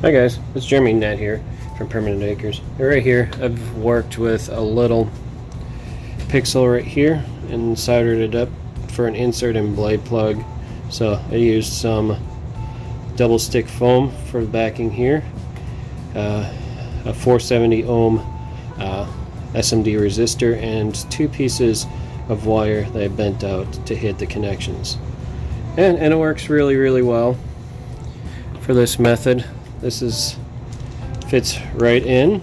Hi guys, it's Neopixel here from Permanent Acres. Right here I've worked with a little pixel right here and soldered it up for an insert and blade plug. So I used some double stick foam for the backing here, a 470 ohm SMD resistor, and two pieces of wire that I bent out to hit the connections. And it works really well for this method. This fits right in.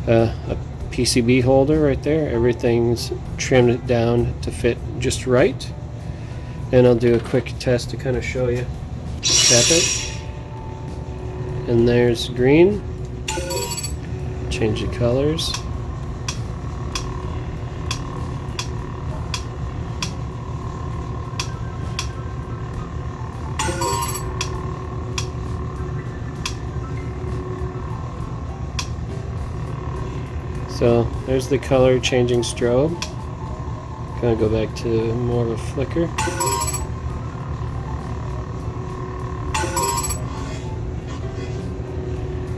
A PCB holder right there. Everything's trimmed down to fit just right. And I'll do a quick test to kind of show you. Tap it. And there's green. Change the colors. So there's the color changing strobe. Kind of go back to more of a flicker.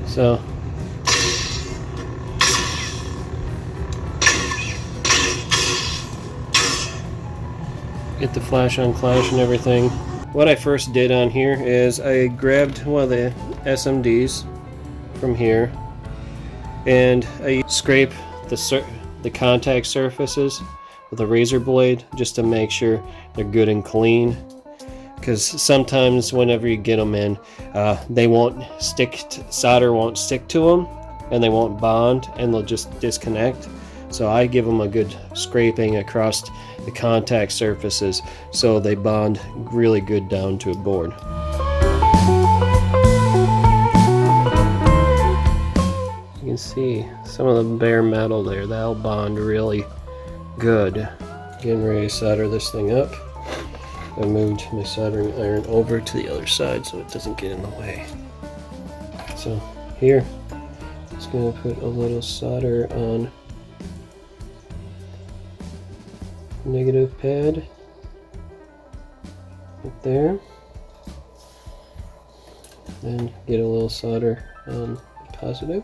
So get the flash on clash and everything. What I first did on here is I grabbed one of the SMDs from here and I scrape the contact surfaces with a razor blade just to make sure they're good and clean, because sometimes whenever you get them in, they won't stick, solder won't stick to them and they won't bond and they'll just disconnect. So I give them a good scraping across the contact surfaces so they bond really good down to a board. You can see some of the bare metal there, that'll bond really good. Getting ready to solder this thing up. I moved my soldering iron over to the other side so it doesn't get in the way. So here, just going to put a little solder on negative pad right there. Then get a little solder on the positive.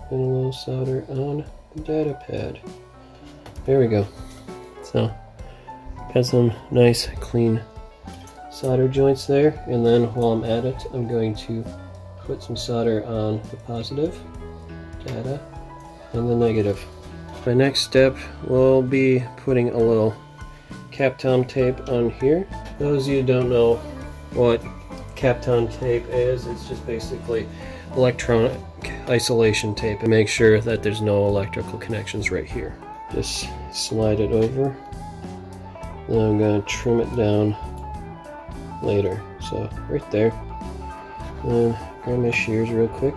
And a little solder on the data pad. There we go. So, got some nice clean solder joints there, and then while I'm at it, I'm going to put some solder on the positive data and the negative. My next step will be putting a little Kapton tape on here. Those of you who don't know what Kapton tape is, it's just basically electronic isolation tape, and make sure that there's no electrical connections right here. Just slide it over. Then I'm going to trim it down later. So right there. Then grab my shears real quick.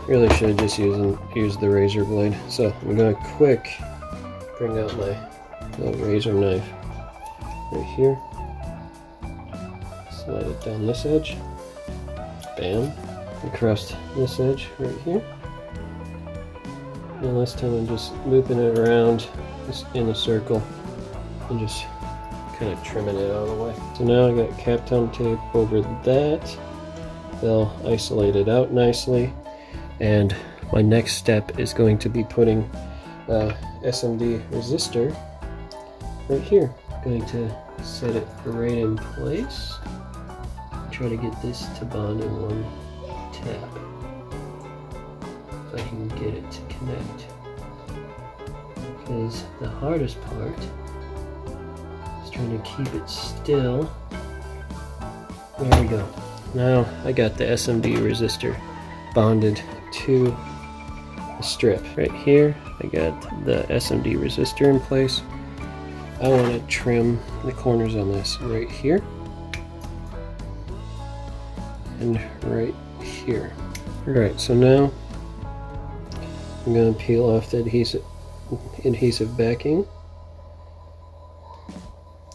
Really should have just used the razor blade. So I'm going to quick bring out my little razor knife right here. Slide it down this edge. Bam. Across this edge right here. And this time I'm just looping it around in a circle and just kind of trimming it out of the way. So now I got Kapton tape over that. They'll isolate it out nicely. And my next step is going to be putting a SMD resistor right here. I'm going to set it right in place. Try to get this to bond in one tap. If I can get it to connect. Because the hardest part is trying to keep it still. There we go. Now I got the SMD resistor bonded to the strip. Right here I got the SMD resistor in place. I want to trim the corners on this right here and right here. Alright, so now I'm going to peel off the adhesive backing.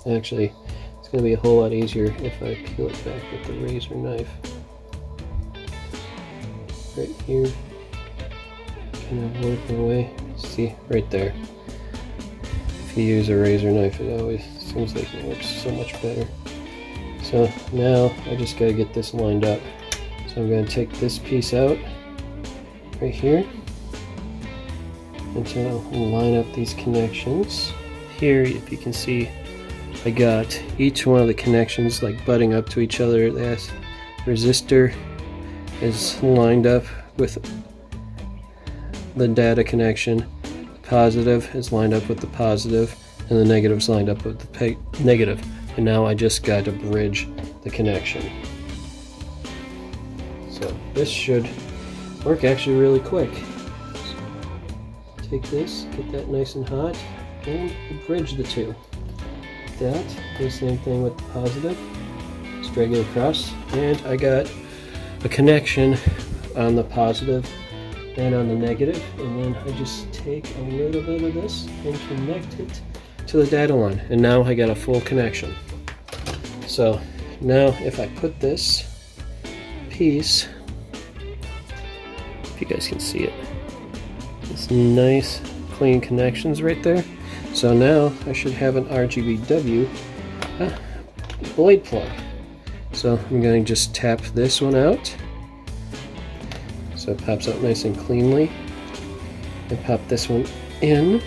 Actually, it's going to be a whole lot easier if I peel it back with the razor knife. Right here, kind of work my way. See, right there. If you use a razor knife, it always seems like it works so much better. So now I just gotta get this lined up So I'm going to take this piece out right here and to line up these connections. Here, if you can see, I got each one of the connections like butting up to each other. The resistor is lined up with the data connection. The positive is lined up with the positive, and the negative is lined up with the negative. And now I just got to bridge the connection. So this should work actually really quick. So take this, get that nice and hot, and bridge the two. That, the same thing with the positive. Just drag it across, and I got a connection on the positive and on the negative, and then I just take a little bit of this and connect it to the data line, and now I got a full connection. So now if I put this piece, if you guys can see it, it's nice clean connections right there. So now I should have an RGBW blade plug. So I'm going to just tap this one out so it pops out nice and cleanly, and pop this one in.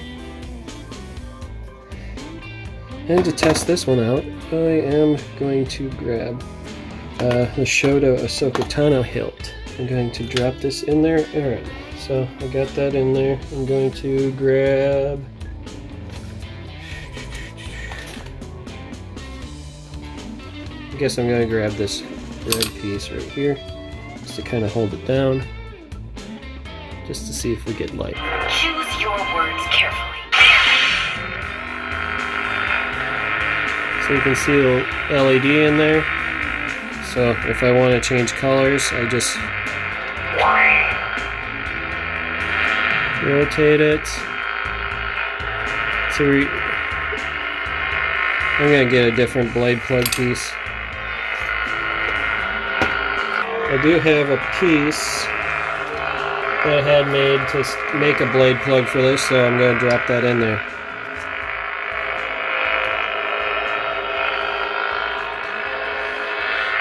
And to test this one out, I am going to grab the Shoto Ahsoka Tano hilt. I'm going to drop this in there. Alright, so I got that in there. I'm going to grab I guess I'm going to grab this red piece right here just to kind of hold it down, just to see if we get light. Choose your words carefully. So you can see the LED in there. So if I want to change colors, I just rotate it. So I'm going to get a different blade plug piece. I do have a piece that I had made to make a blade plug for this, so I'm going to drop that in there.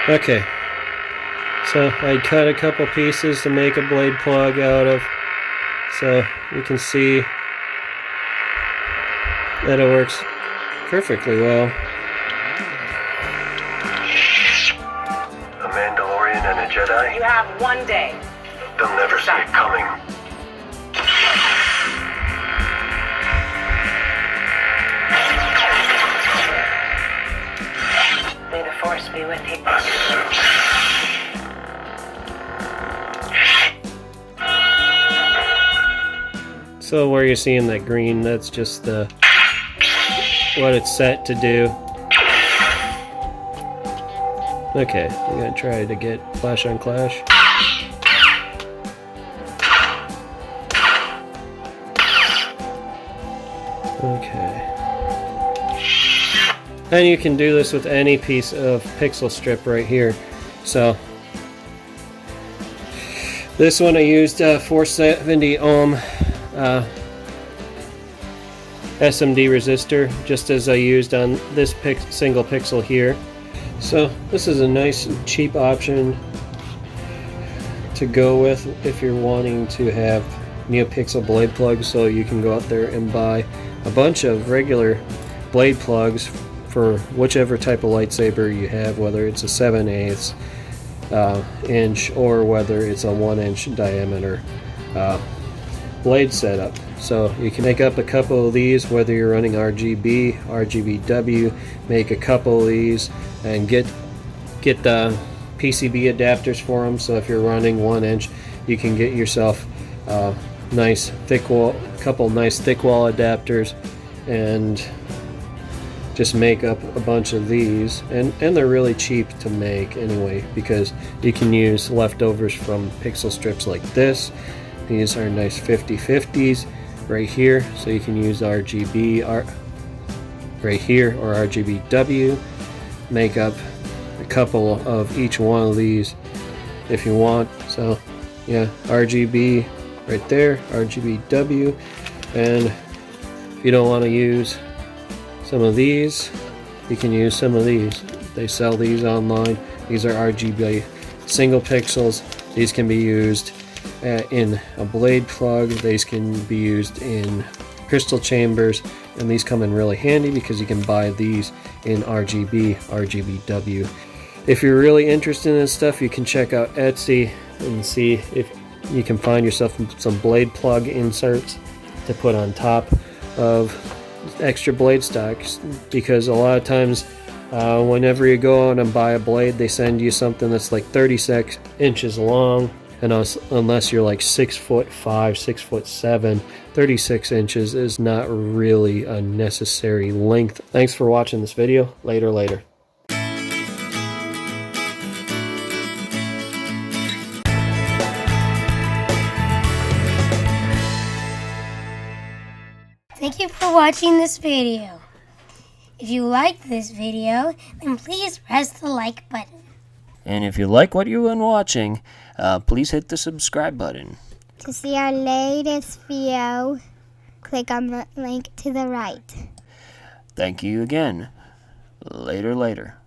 Okay, so I cut a couple pieces to make a blade plug out of, so you can see that it works perfectly well. And a Jedi? You have one day. They'll never see it coming. May the Force be with you. So where you're seeing that green, that's just the what it's set to do. Okay, I'm gonna try to get Clash on Clash. Okay. And you can do this with any piece of pixel strip right here. So this one I used 470 ohm SMD resistor, just as I used on this single pixel here. So this is a nice cheap option to go with if you're wanting to have Neopixel blade plugs, so you can go out there and buy a bunch of regular blade plugs for whichever type of lightsaber you have, whether it's a 7/8 inch or whether it's a 1 inch diameter blade setup. So you can make up a couple of these, whether you're running RGB, RGBW, make a couple of these and get the PCB adapters for them. So if you're running 1 inch, you can get yourself nice thick wall, couple nice thick wall adapters, and just make up a bunch of these, and they're really cheap to make anyway, because you can use leftovers from pixel strips like this. These are nice 50/50s right here, so you can use RGB right here or RGBW. Make up a couple of each one of these if you want. So yeah, RGB right there, RGBW, and if you don't want to use some of these, you can use some of these. They sell these online. These are RGB single pixels. These can be used in a blade plug. These can be used in crystal chambers, and these come in really handy because you can buy these in RGB, RGBW. If you're really interested in this stuff, you can check out Etsy and see if you can find yourself some blade plug inserts to put on top of extra blade stocks, because a lot of times whenever you go out and buy a blade, they send you something that's like 36 inches long, and unless you're like 6'5", 6'7", 36 inches is not really a necessary length. Thanks for watching this video. Later. Thank you for watching this video. If you liked this video, then please press the like button. And if you like what you've been watching, please hit the subscribe button. To see our latest video, click on the link to the right. Thank you again. Later.